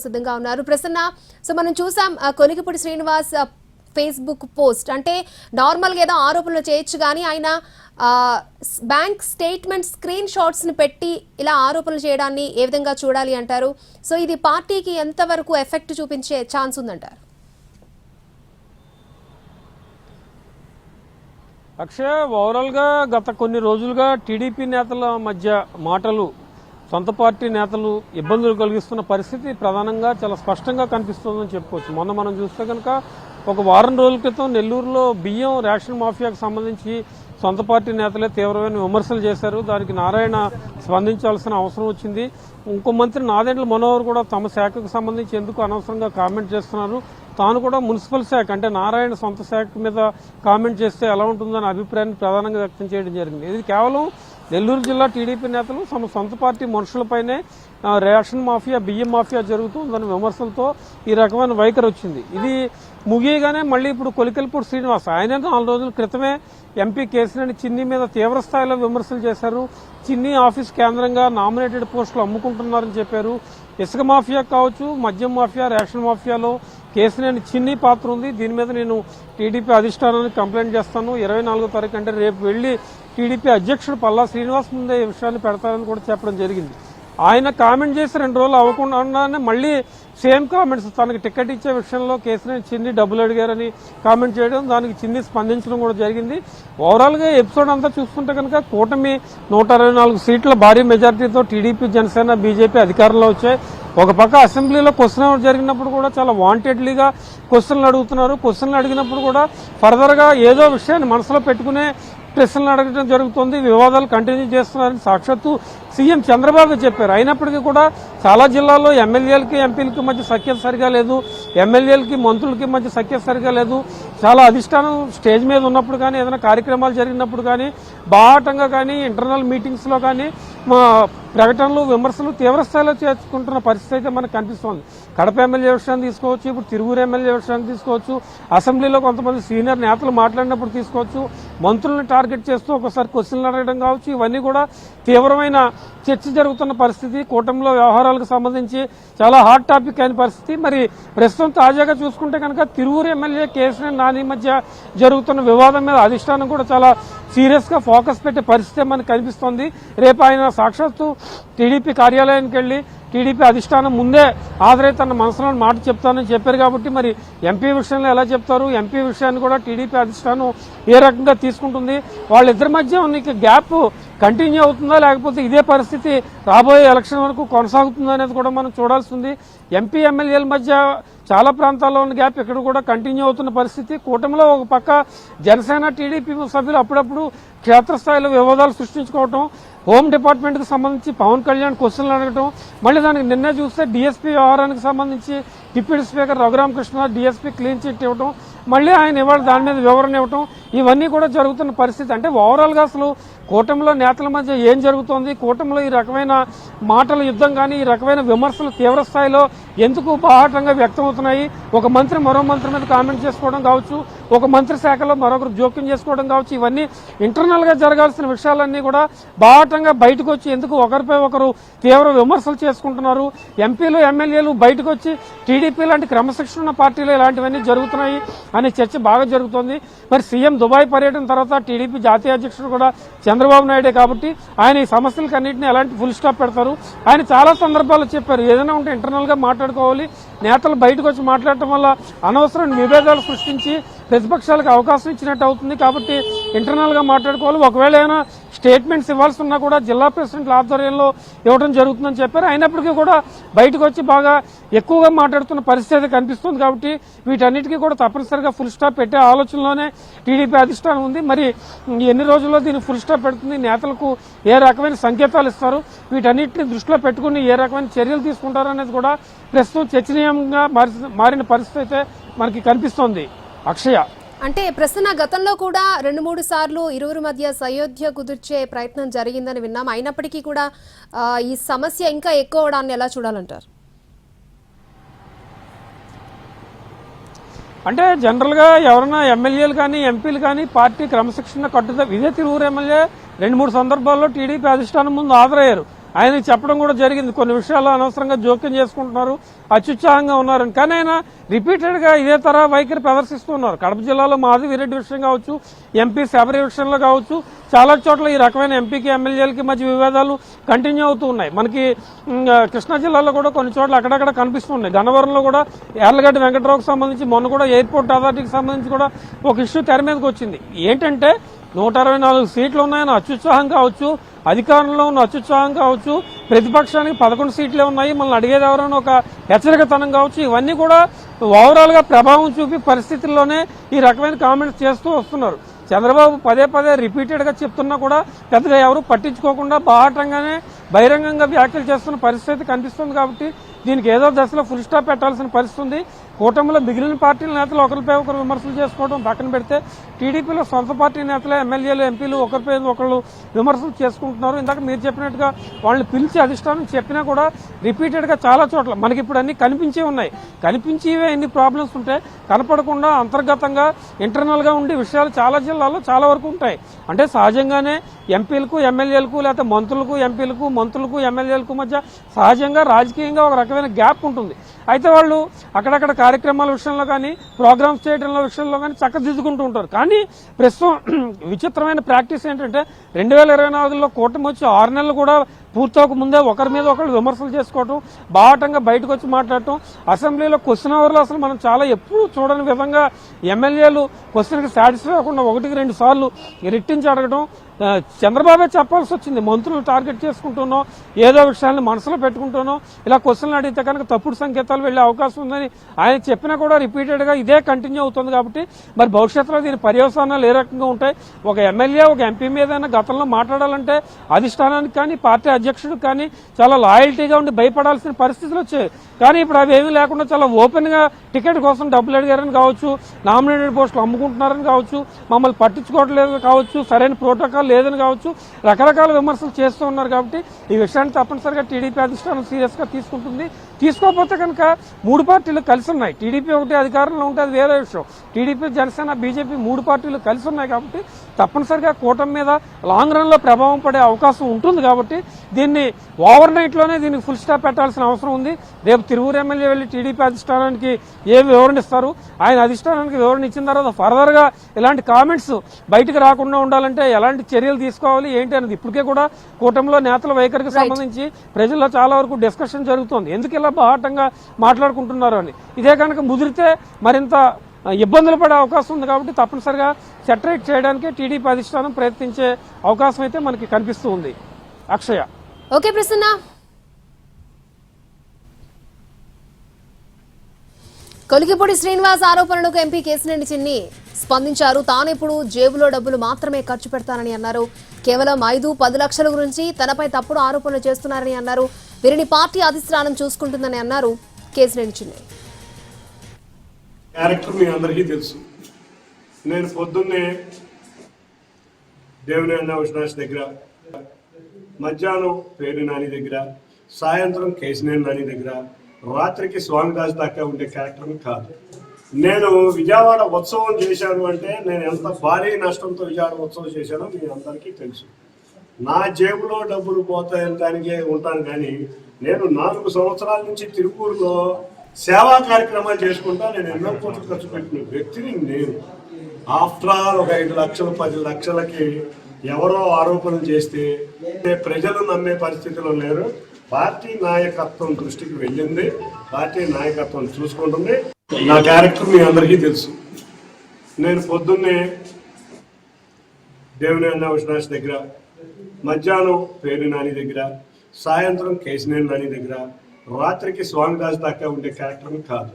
సిద్ధంగా ఉన్నారు. ప్రసన్న, సో మనం చూసాం కొలిగిపూడి శ్రీనివాస్ ఫేస్బుక్ పోస్ట్, అంటే నార్మల్గా ఏదో ఆరోపణలు చేయొచ్చు కానీ ఆయన బ్యాంక్ స్టేట్మెంట్ స్క్రీన్ షాట్స్ని పెట్టి ఇలా ఆరోపణలు చేయడాన్ని ఏ విధంగా చూడాలి అంటారు? సో ఇది పార్టీకి ఎంతవరకు ఎఫెక్ట్ చూపించే ఛాన్స్ ఉందంటారు? అక్షయ, ఓవరాల్గా గత కొన్ని రోజులుగా టీడీపీ నేతల మధ్య మాటలు సొంత పార్టీ నేతలు ఇబ్బందులు కలిగిస్తున్న పరిస్థితి ప్రధానంగా చాలా స్పష్టంగా కనిపిస్తుందని చెప్పుకోవచ్చు. మొన్న మనం చూస్తే కనుక ఒక వారం రోజుల క్రితం నెల్లూరులో బియ్యం రేషన్ మాఫియాకు సంబంధించి సొంత పార్టీ నేతలే తీవ్రమైన విమర్శలు చేశారు. దానికి నారాయణ స్పందించాల్సిన అవసరం వచ్చింది. ఇంకో మంత్రి నాదెండ్ల మనోహర్ కూడా తమ శాఖకు సంబంధించి ఎందుకు అనవసరంగా కామెంట్ చేస్తున్నారు, తాను కూడా మున్సిపల్ శాఖ అంటే నారాయణ సొంత శాఖ మీద కామెంట్ చేస్తే ఎలా ఉంటుందనే అభిప్రాయాన్ని ప్రధానంగా వ్యక్తం చేయడం జరిగింది. ఇది కేవలం నెల్లూరు జిల్లా టీడీపీ నేతలు తమ సొంత పార్టీ మనుషులపైనే రేషన్ మాఫియా బియ్యం మాఫియా జరుగుతుందన్న విమర్శలతో ఈ రకమైన వైఖరి వచ్చింది. ఇది ముగియగానే మళ్ళీ ఇప్పుడు కొలికెలపూడి శ్రీనివాస్ ఆయన 4 రోజుల క్రితమే ఎంపీ కేసినేని చిన్ని మీద తీవ్ర స్థాయిలో విమర్శలు చేశారు. చిన్ని ఆఫీస్ కేంద్రంగా నామినేటెడ్ పోస్టులు అమ్ముకుంటున్నారని చెప్పారు. ఇసుక మాఫియా కావచ్చు, మద్యం మాఫియా, రేషన్ మాఫియాలో కేసినేని చిన్ని పాత్ర ఉంది. దీని మీద నేను టీడీపీ అధిష్టానానికి కంప్లైంట్ చేస్తాను. 24వ తారీఖు అంటే రేపు వెళ్లి టీడీపీ అధ్యక్షుడు పల్లా శ్రీనివాస్ ముందే ఈ విషయాన్ని పెడతారని కూడా చెప్పడం జరిగింది. ఆయన కామెంట్ చేసి 2 రోజులు అవ్వకుండానే మళ్లీ సేమ్ కామెంట్స్, తనకి టికెట్ ఇచ్చే విషయంలో కేసినేని చిన్ని డబ్బులు అడిగారని కామెంట్ చేయడం, దానికి చిన్ని స్పందించడం కూడా జరిగింది. ఓవరాల్ గా ఎపిసోడ్ అంతా చూసుకుంటే కనుక కూటమి 124 సీట్ల భారీ మెజార్టీతో టీడీపీ, జనసేన, బీజేపీ అధికారంలో వచ్చాయి. ఒక పక్క అసెంబ్లీలో క్వశ్చన్ అవర్ జరిగినప్పుడు కూడా చాలా వాంటెడ్లీగా క్వశ్చన్లు అడుగుతున్నారు. క్వశ్చన్లు అడిగినప్పుడు కూడా ఫర్దర్ గా ఏదో విషయాన్ని మనసులో పెట్టుకునే ప్రశ్నలు అడగడం జరుగుతుంది. వివాదాలు కంటిన్యూ చేస్తున్నారని సాక్షాత్తు సీఎం చంద్రబాబు చెప్పారు. అయినప్పటికీ కూడా చాలా జిల్లాల్లో ఎమ్మెల్యేలకి ఎంపీలకి మధ్య సఖ్యత సరిగా లేదు, ఎమ్మెల్యేలకి మంత్రులకి మధ్య సఖ్యత సరిగా లేదు. చాలా అధిష్టానం స్టేజ్ మీద ఉన్నప్పుడు కానీ, ఏదైనా కార్యక్రమాలు జరిగినప్పుడు కానీ, బాహాటంగా కానీ, ఇంటర్నల్ మీటింగ్స్ లో కానీ ప్రకటనలు, విమర్శలు తీవ్ర స్థాయిలో చేసుకుంటున్న పరిస్థితి అయితే మనకు కనిపిస్తోంది. కడప ఎమ్మెల్యే విషయాన్ని తీసుకోవచ్చు, ఇప్పుడు తిరువూరు ఎమ్మెల్యే విషయాన్ని తీసుకోవచ్చు, అసెంబ్లీలో కొంతమంది సీనియర్ నేతలు మాట్లాడినప్పుడు తీసుకోవచ్చు, మంత్రులను టార్గెట్ చేస్తూ ఒకసారి క్వశ్చన్లు అడగడం కావచ్చు, ఇవన్నీ కూడా తీవ్రమైన చర్చ జరుగుతున్న పరిస్థితి. కూటమిలో వ్యవహారాలకు సంబంధించి చాలా హాట్ టాపిక్ అయిన పరిస్థితి. మరి ప్రస్తుతం తాజాగా చూసుకుంటే కనుక తిరువూరు ఎమ్మెల్యే కేసినేని నాని మధ్య జరుగుతున్న వివాదం మీద అధిష్టానం కూడా చాలా సీరియస్ గా ఫోకస్ పెట్టే పరిస్థితి మనకు కనిపిస్తోంది. రేపు ఆయన సాక్షాత్తు టీడీపీ కార్యాలయానికి వెళ్లి టీడీపీ అధిష్టానం ముందే హాజరై తన మనసులోని మాట చెప్తానని చెప్పారు. కాబట్టి మరి ఎంపీ విషయంలో ఎలా చెప్తారు, ఎంపీ విషయాన్ని కూడా టీడీపీ అధిష్టానం ఏ రకంగా తీసుకుంటుంది, వాళ్ళిద్దరి మధ్య ఉన్న గ్యాప్ కంటిన్యూ అవుతుందా లేకపోతే ఇదే పరిస్థితి రాబోయే ఎలక్షన్ వరకు కొనసాగుతుందా అనేది కూడా మనం చూడాల్సింది. ఎంపీ ఎమ్మెల్యేల మధ్య చాలా ప్రాంతాల్లో ఉన్న గ్యాప్ ఇక్కడ కూడా కంటిన్యూ అవుతున్న పరిస్థితి. కూటమిలో ఒక పక్క జనసేన, టీడీపీ సభ్యులు అప్పుడప్పుడు క్షేత్రస్థాయిలో వివాదాలు సృష్టించుకోవటం, హోమ్ డిపార్ట్మెంట్ కి సంబంధించి పవన్ కళ్యాణ్ క్వశ్చన్లు అడగటం, మళ్ళీ దానికి నిన్నే చూస్తే డీఎస్పీ వ్యవహారానికి సంబంధించి deputy speaker Raghurama Krishna DSP clean chit ఇవ్వటం, మళ్ళీ ఆయన ఇవాళ దాని మీద వివరణ ఇవ్వటం, ఇవన్నీ కూడా జరుగుతున్న పరిస్థితి. అంటే ఓవరాల్ గా అసలు కూటమిలో నేతల మధ్య ఏం జరుగుతోంది, కూటమిలో ఈ రకమైన మాటల యుద్ధం కానీ, ఈ రకమైన విమర్శలు తీవ్ర స్థాయిలో ఎందుకు బాహాటంగా వ్యక్తమవుతున్నాయి, ఒక మంత్రి మరో మంత్రి మీద కామెంట్ చేసుకోవడం కావచ్చు, ఒక మంత్రి శాఖలో మరొకరు జోక్యం చేసుకోవడం కావచ్చు, ఇవన్నీ ఇంటర్నల్ గా జరగాల్సిన విషయాలన్నీ కూడా బాహాటంగా బయటకు వచ్చి ఎందుకు ఒకరిపై ఒకరు తీవ్ర విమర్శలు చేసుకుంటున్నారు, ఎంపీలు ఎమ్మెల్యేలు బయటకు వచ్చి టీడీపీ లాంటి క్రమశిక్షణ ఉన్న పార్టీలు ఇలాంటివన్నీ జరుగుతున్నాయి అనే చర్చ బాగా జరుగుతోంది. మరి సీఎం దుబాయ్ పర్యటన తర్వాత టీడీపీ జాతీయ అధ్యక్షుడు కూడా చంద్రబాబు నాయుడే కాబట్టి ఆయన ఈ సమస్యలకు అన్నింటినీ ఎలాంటి ఫుల్ స్టాప్ పెడతారు. ఆయన చాలా సందర్భాల్లో చెప్పారు, ఏదైనా ఉంటే ఇంటర్నల్ గా మాట్లాడుకోవాలి, నేతలు బయటకు వచ్చి మాట్లాడటం వల్ల అనవసరమైన విభేదాలు సృష్టించి ప్రతిపక్షాలకు అవకాశం ఇచ్చినట్టు అవుతుంది. కాబట్టి ఇంటర్నల్ గా మాట్లాడుకోవాలి, ఒకవేళ ఏమైనా స్టేట్మెంట్స్ ఇవ్వాల్సి ఉన్నా కూడా జిల్లా ప్రెసిడెంట్ల ఆధ్వర్యంలో ఇవ్వడం జరుగుతుందని చెప్పారు. అయినప్పటికీ కూడా బయటకు వచ్చి బాగా ఎక్కువగా మాట్లాడుతున్న పరిస్థితి కనిపిస్తుంది. కాబట్టి వీటన్నిటికీ కూడా తప్పనిసరిగా ఫుల్ స్టాప్ పెట్టే ఆలోచనలోనే టీడీపీ అధిష్టానం ఉంది. మరి ఎన్ని రోజుల్లో దీన్ని ఫుల్ స్టాప్ పెడుతుంది, నేతలకు ఏ రకమైన సంకేతాలు ఇస్తారు, వీటన్నిటిని దృష్టిలో పెట్టుకుని ఏ రకమైన చర్యలు తీసుకుంటారు అనేది కూడా ప్రస్తుతం చర్చనీయంగా మారిన పరిస్థితి అయితే మనకి కనిపిస్తోంది. అక్షయ, అంటే ప్రస్తుత గతంలో కూడా 2-3 సార్లు ఇరువురు మధ్య సయోధ్య కుదిర్చే ప్రయత్నం జరిగిందని విన్నాం. అయినప్పటికీ కూడా ఈ సమస్య ఇంకా ఎక్కువ అవడాన్ని ఎలా చూడాలంటారు? అంటే జనరల్ గా ఎవరైనా ఎమ్మెల్యేలు కానీ ఎంపీలు కానీ పార్టీ క్రమశిక్షణ కట్టుదా, ఇదే తిరువురు ఎమ్మెల్యే 2-3 సందర్భాల్లో టీడీపీ అధిష్టానం ముందు హాజరయ్యారు. ఆయన చెప్పడం కూడా జరిగింది, కొన్ని విషయాల్లో అనవసరంగా జోక్యం చేసుకుంటున్నారు, అత్యుత్సాహంగా ఉన్నారని. కానీ ఆయన రిపీటెడ్ గా ఇదే తరహా వైఖరి ప్రదర్శిస్తున్నారు. కడప జిల్లాలో మాధవిరెడ్డి విషయం కావచ్చు, ఎంపీ శబరి విషయంలో కావచ్చు, చాలా చోట్ల ఈ రకమైన ఎంపీకి ఎమ్మెల్యేలకి మధ్య వివాదాలు కంటిన్యూ అవుతూ ఉన్నాయి. మనకి కృష్ణా జిల్లాలో కూడా కొన్ని చోట్ల అక్కడక్కడ కనిపిస్తున్నాయి. గన్నవరంలో కూడా యార్లగడ్డ వెంకటరావుకి సంబంధించి మొన్న కూడా ఎయిర్పోర్ట్ అథారిటీకి సంబంధించి కూడా ఒక ఇష్యూ తెర మీదకి వచ్చింది. ఏంటంటే 164 సీట్లు ఉన్నాయని అత్యుత్సాహం కావచ్చు, అధికారంలో ఉన్న అత్యుత్సాహం కావచ్చు, ప్రతిపక్షానికి 11 సీట్లే ఉన్నాయి, మనల్ని అడిగేది ఎవరైనా ఒక హెచ్చరికతనం కావచ్చు, ఇవన్నీ కూడా ఓవరాల్ గా ప్రభావం చూపి పరిస్థితుల్లోనే ఈ రకమైన కామెంట్స్ చేస్తూ వస్తున్నారు. చంద్రబాబు పదే పదే రిపీటెడ్ గా చెప్తున్నా కూడా పెద్దగా ఎవరు పట్టించుకోకుండా బాహాటంగానే బహిరంగంగా వ్యాఖ్యలు చేస్తున్న పరిస్థితి కనిపిస్తుంది. కాబట్టి దీనికి ఏదో దశలో ఫుల్ స్టాప్ పెట్టాల్సిన పరిస్థితి ఉంది. కూటమిలో మిగిలిన పార్టీల నేతలు ఒకరిపై ఒకరు విమర్శలు చేసుకోవడం పక్కన పెడితే, టీడీపీలో సొంత పార్టీ నేతలే ఎమ్మెల్యేలు ఎంపీలు ఒకరిపై ఒకళ్ళు విమర్శలు చేసుకుంటున్నారు. ఇందాక మీరు చెప్పినట్టుగా వాళ్ళని పిలిచి అధిష్టానం చెప్పినా కూడా రిపీటెడ్ గా చాలా చోట్ల మనకి ఇప్పుడు అన్ని కనిపించే ఉన్నాయి. కనిపించేవే ఎన్ని ప్రాబ్లమ్స్ ఉంటే కనపడకుండా అంతర్గతంగా ఇంటర్నల్ గా ఉండే విషయాలు చాలా జిల్లాల్లో చాలా వరకు ఉంటాయి. అంటే సహజంగానే ఎంపీలకు ఎమ్మెల్యేలకు లేకపోతే మంత్రులకు ఎంపీలకు మంత్రులకు ఎమ్మెల్యేలకు మధ్య సహజంగా రాజకీయంగా ఒక రకమైన గ్యాప్ ఉంటుంది. అయితే వాళ్ళు అక్కడక్కడ కార్యక్రమాల విషయంలో కానీ ప్రోగ్రామ్స్ చేయడంలో విషయంలో కానీ చక్కదిద్దుకుంటూ ఉంటారు. కానీ ప్రస్తుతం విచిత్రమైన ప్రాక్టీస్ ఏంటంటే 2024లో కూటమి వచ్చి 6 నెలలు కూడా పూర్తవక ముందే ఒకరి మీద ఒకరు విమర్శలు చేసుకోవటం, బాహాటంగా బయటకు వచ్చి మాట్లాడటం, అసెంబ్లీలో క్వశ్చన్ అవర్లో అసలు మనం చాలా ఎప్పుడు చూడని విధంగా ఎమ్మెల్యేలు క్వశ్చన్కి సాటిస్ఫై అవ్వకుండా 1-2 సార్లు రెట్టించి అడగడం, చంద్రబాబే చెప్పాల్సి వచ్చింది. మంత్రులు టార్గెట్ చేసుకుంటున్నాం, ఏదో విషయాన్ని మనసులో పెట్టుకుంటున్నాం, ఇలా క్వశ్చన్లు అడిగితే కనుక తప్పుడు సంకేతాలు వెళ్లే అవకాశం ఉందని ఆయన చెప్పినా కూడా రిపీటెడ్ గా ఇదే కంటిన్యూ అవుతుంది. కాబట్టి మరి భవిష్యత్తులో దీని పర్యవసానాలు ఏ రకంగా ఉంటాయి? ఒక ఎమ్మెల్యే ఒక ఎంపీ మీద గతంలో మాట్లాడాలంటే అధిష్టానానికి కానీ పార్టీ అధ్యక్షుడికి కానీ చాలా లాయల్టీగా ఉండి భయపడాల్సిన పరిస్థితులు వచ్చాయి. కానీ ఇప్పుడు అవి ఏమీ లేకుండా చాలా ఓపెన్ గా టికెట్ కోసం డబ్బులు అడిగారని కావచ్చు, నామినేటెడ్ పోస్టులు అమ్ముకుంటున్నారని కావచ్చు, మమ్మల్ని పట్టించుకోవట్లేదు కావచ్చు, సరైన ప్రోటోకాల్ లేదని కావచ్చు, రకరకాల విమర్శలు చేస్తూ ఉన్నారు. కాబట్టి ఈ విషయాన్ని తప్పనిసరిగా టీడీపీ అధిష్టానం సీరియస్ గా తీసుకుంటుంది. తీసుకోకపోతే కనుక 3 పార్టీలు కలిసి ఉన్నాయి. టీడీపీ ఒకటి అధికారంలో ఉంటే అది వేరే విషయం. టీడీపీ, జనసేన, బీజేపీ 3 పార్టీలు కలిసి ఉన్నాయి. కాబట్టి తప్పనిసరిగా కూటమి మీద లాంగ్ రన్ లో ప్రభావం పడే అవకాశం ఉంటుంది. కాబట్టి దీన్ని ఓవర్ నైట్ లోనే దీనికి ఫుల్ స్టాప్ పెట్టాల్సిన అవసరం ఉంది. రేపు తిరువూరు ఎమ్మెల్యే వెళ్లి టీడీపీ అధిష్టానానికి ఏం వివరణ ఇస్తారు? ఆయన అధిష్టానానికి వివరణ ఇచ్చిన తర్వాత ఫర్దర్ గా ఇలాంటి కామెంట్స్ బయటకు రాకుండా ఉండాలంటే ఎలాంటి చర్యలు తీసుకోవాలి ఏంటి అనేది ఇప్పటికే కూడా కూటమిలో నేతల వైఖరికి సంబంధించి ప్రజల్లో చాలా వరకు డిస్కషన్ జరుగుతోంది. ఎందుకు ఇలా బాహాటంగా మాట్లాడుకుంటున్నారు అని. ఇదే కనుక ముదిరితే మరింత ఇబ్బందులు పడే అవకాశం ఉంది. కాబట్టి తప్పనిసరిగా సెటరేట్ చేయడానికి టీడీపీ అధిష్టానం ప్రయత్నించే అవకాశం అయితే మనకి కనిపిస్తూ ఉంది. అక్షయ. ఓకే ప్రసన్న. కొలికిపూడి శ్రీనివాస్ ఆరోపణలకు ఎంపీ కేశినేని చిన్ని స్పందించారు. తాను ఇప్పుడు జేబులో డబ్బులు మాత్రమే ఖర్చు పెడతానని అన్నారు. కేవలం 5-10 లక్షల గురించి తనపై తప్పుడు ఆరోపణలు చేస్తున్నారని అన్నారు. వీరిని పార్టీ అధిష్టానం చూసుకుంటుందని అన్నారు కేశినేని చిన్ని. క్యారెక్టర్ మీ అందరికీ తెలుసు. నేను పొద్దున్నే దేవినేని అవినాష్ దగ్గర, మధ్యాహ్నం పేరు నాని దగ్గర, సాయంత్రం కేశినేని నాని దగ్గర, రాత్రికి స్వామిదాస్ దాకా ఉండే క్యారెక్టర్ కాదు. నేను విజయవాడ ఉత్సవం చేశాను అంటే నేను ఎంత భారీ నష్టంతో విజయవాడ ఉత్సవం చేశానో మీ అందరికీ తెలుసు. నా జేబులో డబ్బులు పోతాయని దానికే ఉంటాను. కానీ నేను 4 సంవత్సరాల నుంచి తిరుపూరులో సేవా కార్యక్రమాలు చేసుకుంటా నేను ఎన్నో కోట్లు ఖర్చు పెట్టిన వ్యక్తిని నేను. ఆఫ్టర్ ఆల్ ఒక 5 లక్షలు 10 లక్షలకి ఎవరో ఆరోపణలు చేస్తే ప్రజలు నమ్మే పరిస్థితిలో లేరు. పార్టీ నాయకత్వం దృష్టికి వెళ్ళింది, పార్టీ నాయకత్వం చూసుకుంటుంది. నా క్యారెక్టర్ మీ అందరికీ తెలుసు. నేను పొద్దున్నే దేవినేని అవినాష్ దగ్గర, మధ్యాహ్నం పేరు నాని దగ్గర, సాయంత్రం కేశినేని నాని దగ్గర, రాత్రికి స్వామిదాస్ దాకా ఉండే క్యారెక్టర్ కాదు.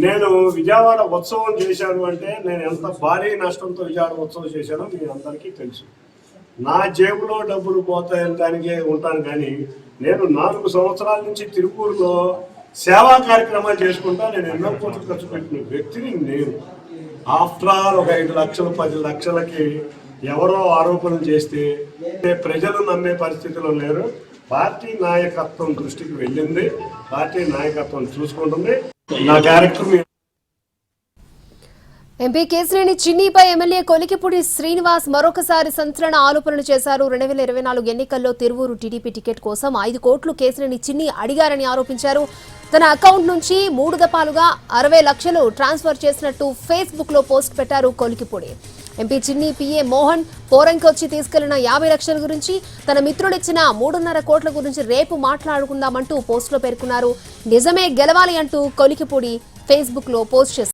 నేను విజయవాడ ఉత్సవం చేశాను అంటే నేను ఎంత భారీ నష్టంతో విజయవాడ ఉత్సవం చేశానో మీ అందరికీ తెలుసు. నా జేబులో డబ్బులు పోతాయని దానికే ఉంటాను. కానీ నేను 4 సంవత్సరాల నుంచి తిరుపూరులో సేవా కార్యక్రమాలు చేసుకుంటా నేను ఎన్నో కోట్లు ఖర్చు పెట్టిన వ్యక్తిని నేను. ఆఫ్టర్ ఆల్ ఒక 5 లక్షలు 10 లక్షలకి ఎవరో ఆరోపణలు చేస్తే ప్రజలు నమ్మే పరిస్థితిలో లేరు. పార్టీ నాయకత్వం దృష్టికి వెళ్ళింది, పార్టీ నాయకత్వం చూసుకుంటుంది. నా క్యారెక్టర్ ఎంపీ కేశినేని చిన్నిపై ఎమ్మెల్యే కొలికిపూడి శ్రీనివాస్ మరొకసారి సంచలన ఆరోపణలు చేశారు. 2024 ఎన్నికల్లో తిరువూరు టీడీపీ టికెట్ కోసం 5 కోట్లు కేశినేని చిన్ని అడిగారని ఆరోపించారు. తన అకౌంట్ నుంచి 3 దఫాలుగా 60 లక్షలు ట్రాన్స్ఫర్ చేసినట్టు ఫేస్బుక్ లో పోస్ట్ పెట్టారు కొలికిపూడి. ఎంపీ చిన్ని పిఏ మోహన్ పోరంకొచ్చి తీసుకెళ్లిన 50 లక్షల గురించి, తన మిత్రుడిచ్చిన 3.5 కోట్ల గురించి రేపు మాట్లాడుకుందామంటూ పోస్టులో పేర్కొన్నారు. నిజమే గెలవాలి అంటూ కొలికిపూడి ఫేస్బుక్ లో పోస్ట్ చేశారు.